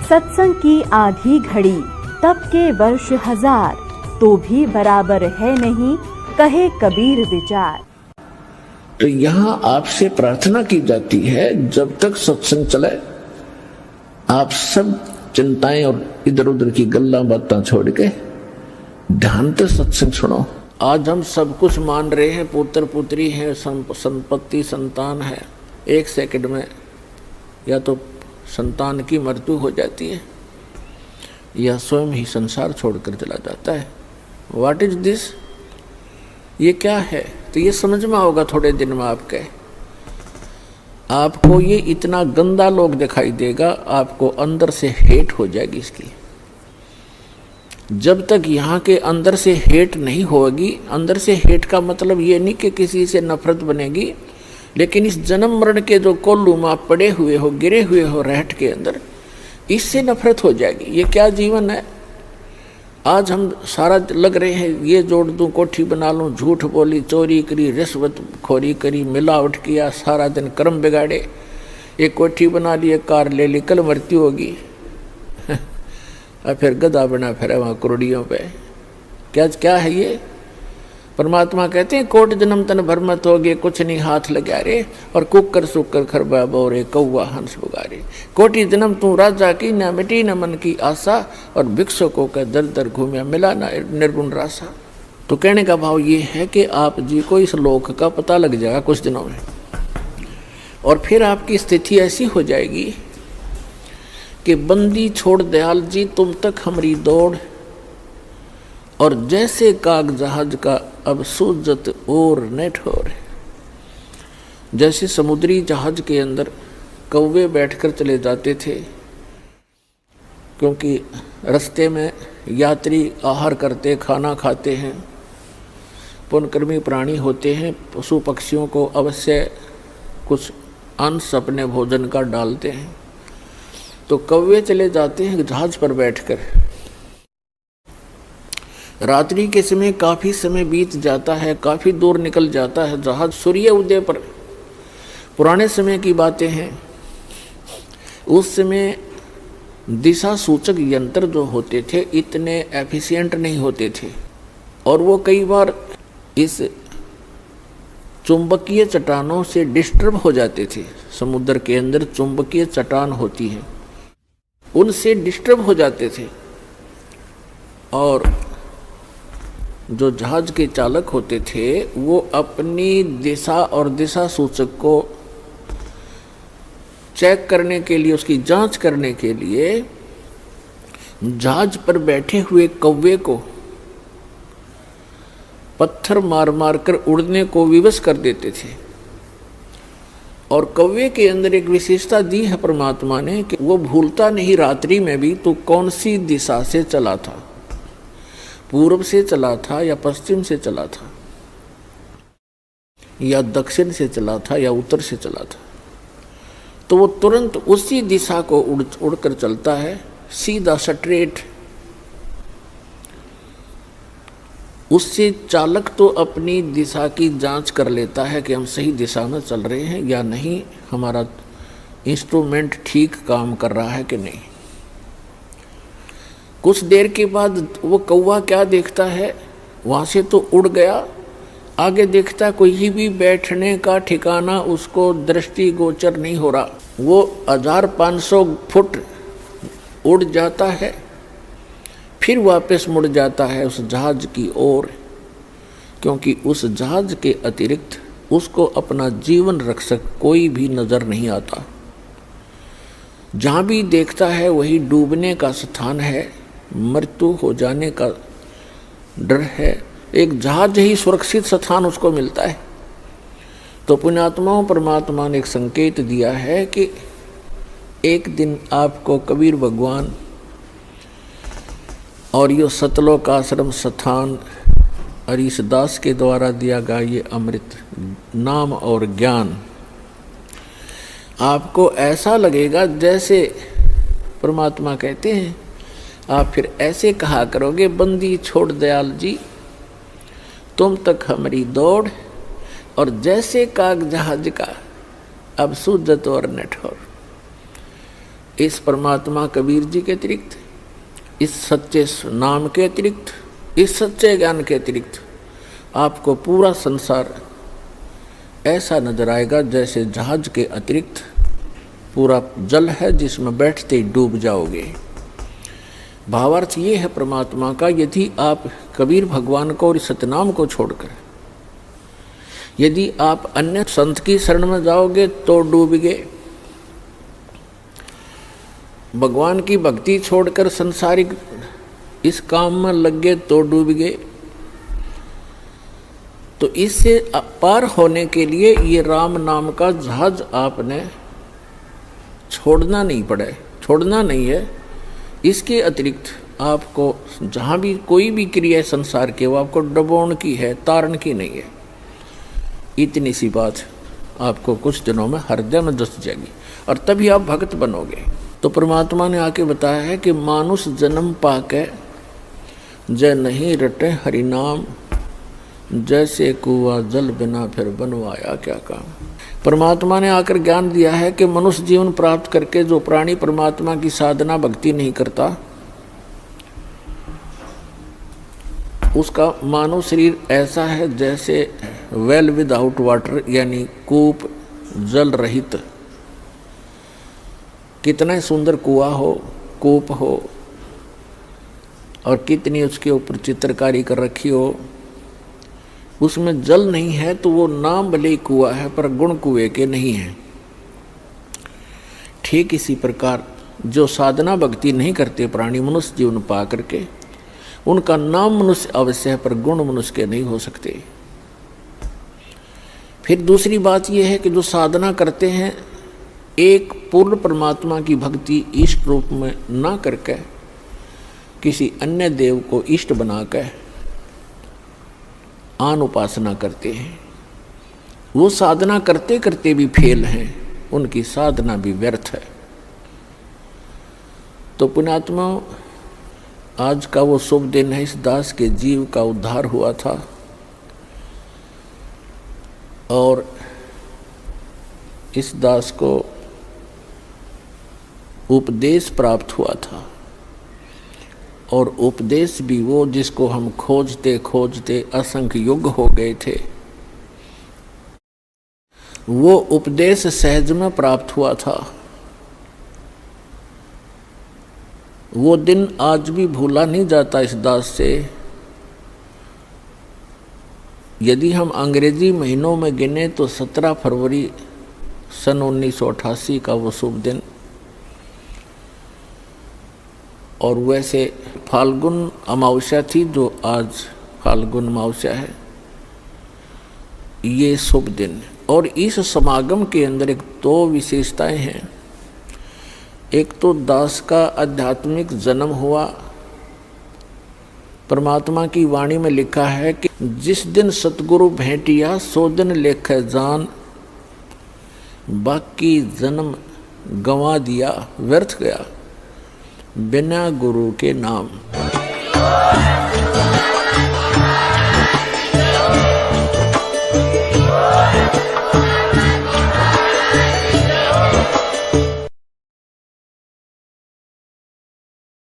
सत्संग की आधी घड़ी तब के वर्ष 1000, तो भी बराबर है नहीं, कहे कबीर विचार। तो यहाँ आपसे प्रार्थना की जाती है, जब तक सत्संग चले आप सब चिंताएं और इधर उधर की गल्ला बातें छोड़ के ध्यान से सत्संग सुनो। आज हम सब कुछ मान रहे हैं, पुत्र पुत्री है, संपत्ति संतान है, एक सेकंड में या तो संतान की मृत्यु हो जाती है या स्वयं ही संसार छोड़कर चला जाता है। What is this? ये क्या है? तो ये समझ में होगा थोड़े दिन में आपको ये इतना गंदा लोग दिखाई देगा, आपको अंदर से हेट हो जाएगी इसकी। जब तक यहाँ के अंदर से हेट नहीं होगी, अंदर से हेट का मतलब ये नहीं कि किसी से नफरत बनेगी, लेकिन इस जन्म मरण के जो कोल्लू में आप पड़े हुए हो, गिरे हुए हो रहट के अंदर, इससे नफरत हो जाएगी। ये क्या जीवन है? आज हम सारा लग रहे हैं, ये जोड़ दूं, कोठी बना लूं, झूठ बोली, चोरी करी, रिश्वत खोरी करी, मिलावट किया, सारा दिन कर्म बिगाड़े, एक कोठी बना ली, एक कार ले ली, कल मृत्यु होगी और फिर गधा बना फिर वहाँ करोड़ियों पे। क्या है ये? परमात्मा कहते हैं कोट जन्म तन भर मत हो गए, कुछ नहीं हाथ लगा रे, और कुकर सुकर खरबा बोरे, कौवा हंस बुगारे। कोटि जन्म तू राजा की, न मिटी न मन की आशा, और भिक्षुकों का दर दर घूमिया, मिला न निर्गुण रासा। तो कहने का भाव ये है कि आप जी को इस लोक का पता लग जाएगा कुछ दिनों में, और फिर आपकी स्थिति ऐसी हो जाएगी कि बंदी छोड़ दयाल जी तुम तक हमारी दौड़, और जैसे काग जहाज का अब सूजत और न ठोर। जैसे समुद्री जहाज के अंदर कौवे बैठकर चले जाते थे, क्योंकि रास्ते में यात्री आहार करते, खाना खाते हैं, पुण्यकर्मी प्राणी होते हैं, पशु पक्षियों को अवश्य कुछ अंश अपने भोजन का डालते हैं। तो कौवे चले जाते हैं जहाज पर बैठकर। रात्रि के समय काफ़ी समय बीत जाता है, काफ़ी दूर निकल जाता है जहाज, सूर्य उदय पर। पुराने समय की बातें हैं, उस समय दिशा सूचक यंत्र जो होते थे इतने एफिशिएंट नहीं होते थे, और वो कई बार इस चुंबकीय चट्टानों से डिस्टर्ब हो जाते थे। समुद्र के अंदर चुंबकीय चट्टान होती है, उनसे डिस्टर्ब हो जाते थे, और जो जहाज के चालक होते थे वो अपनी दिशा और दिशा सूचक को चेक करने के लिए, उसकी जांच करने के लिए जहाज पर बैठे हुए कौवे को पत्थर मार मार कर उड़ने को विवश कर देते थे। और कौवे के अंदर एक विशेषता दी है परमात्मा ने कि वो भूलता नहीं रात्रि में भी तो कौन सी दिशा से चला था, पूर्व से चला था या पश्चिम से चला था या दक्षिण से चला था या उत्तर से चला था। तो वो तुरंत उसी दिशा को उड़कर चलता है, सीधा स्ट्रेट। उससे चालक तो अपनी दिशा की जांच कर लेता है कि हम सही दिशा में चल रहे हैं या नहीं, हमारा इंस्ट्रूमेंट ठीक काम कर रहा है कि नहीं। कुछ देर के बाद वो कौवा क्या देखता है, वहाँ से तो उड़ गया, आगे देखता कोई भी बैठने का ठिकाना उसको दृष्टि गोचर नहीं हो रहा। वो 1500 फुट उड़ जाता है, फिर वापस मुड़ जाता है उस जहाज की ओर, क्योंकि उस जहाज के अतिरिक्त उसको अपना जीवन रक्षक कोई भी नज़र नहीं आता। जहाँ भी देखता है वही डूबने का स्थान है, मृत्यु हो जाने का डर है। एक जहाज ही सुरक्षित स्थान उसको मिलता है। तो पुण्यात्माओं, परमात्मा ने एक संकेत दिया है कि एक दिन आपको कबीर भगवान और ये सतलोक आश्रम स्थान और इस दास के द्वारा दिया गया ये अमृत नाम और ज्ञान आपको ऐसा लगेगा जैसे परमात्मा कहते हैं, आप फिर ऐसे कहा करोगे, बंदी छोड़ दयाल जी तुम तक हमारी दौड़, और जैसे काग जहाज का अब सूजत और न ठोर। इस परमात्मा कबीर जी के अतिरिक्त, इस सच्चे नाम के अतिरिक्त, इस सच्चे ज्ञान के अतिरिक्त आपको पूरा संसार ऐसा नजर आएगा जैसे जहाज के अतिरिक्त पूरा जल है जिसमें बैठते ही डूब जाओगे। भावार्थ ये है परमात्मा का, यदि आप कबीर भगवान को और सतनाम को छोड़कर यदि आप अन्य संत की शरण में जाओगे तो डूब गए। भगवान की भक्ति छोड़कर संसारिक इस काम में लग गए तो डूब गए। तो इससे पार होने के लिए ये राम नाम का जहाज आपने छोड़ना नहीं पड़े, छोड़ना नहीं है। इसके अतिरिक्त आपको जहाँ भी कोई भी क्रिया संसार के वो आपको डबोण की है, तारण की नहीं है। इतनी सी बात आपको कुछ दिनों में हृदय में दस जाएगी और तभी आप भक्त बनोगे। तो परमात्मा ने आके बताया है कि मानुष जन्म पाके जय नहीं रटे हरि नाम, जैसे कुआ जल बिना फिर बनवाया क्या काम। परमात्मा ने आकर ज्ञान दिया है कि मनुष्य जीवन प्राप्त करके जो प्राणी परमात्मा की साधना भक्ति नहीं करता उसका मानव शरीर ऐसा है जैसे वेल विदाउट वाटर, यानी कूप जल रहित। कितना सुंदर कुआं हो, कूप हो और कितनी उसके ऊपर चित्रकारी कर रखी हो, उसमें जल नहीं है तो वो नाम भले ही कुआं है पर गुण कुएं के नहीं है। ठीक इसी प्रकार जो साधना भक्ति नहीं करते प्राणी मनुष्य जीवन पा करके, उनका नाम मनुष्य अवश्य है पर गुण मनुष्य के नहीं हो सकते। फिर दूसरी बात यह है कि जो साधना करते हैं एक पूर्ण परमात्मा की भक्ति इष्ट रूप में ना करके किसी अन्य देव को इष्ट बनाकर आन उपासना करते हैं, वो साधना करते करते भी फेल हैं, उनकी साधना भी व्यर्थ है। तो पुण्यात्मा, आज का वो शुभ दिन है, इस दास के जीव का उद्धार हुआ था और इस दास को उपदेश प्राप्त हुआ था और उपदेश भी वो जिसको हम खोजते खोजते असंख्य युग हो गए थे, वो उपदेश सहज में प्राप्त हुआ था। वो दिन आज भी भूला नहीं जाता इस दास से। यदि हम अंग्रेजी महीनों में गिने तो 17 फरवरी सन 1988 का वो शुभ दिन, और वैसे फाल्गुन अमावस्या थी जो आज फाल्गुन अमावस्या है, ये शुभ दिन। और इस समागम के अंदर एक दो विशेषताएं हैं। एक तो दास का आध्यात्मिक जन्म हुआ। परमात्मा की वाणी में लिखा है कि जिस दिन सतगुरु भेंटिया सो दिन लेखे जान, बाकी जन्म गंवा दिया व्यर्थ गया बिना गुरु के नाम।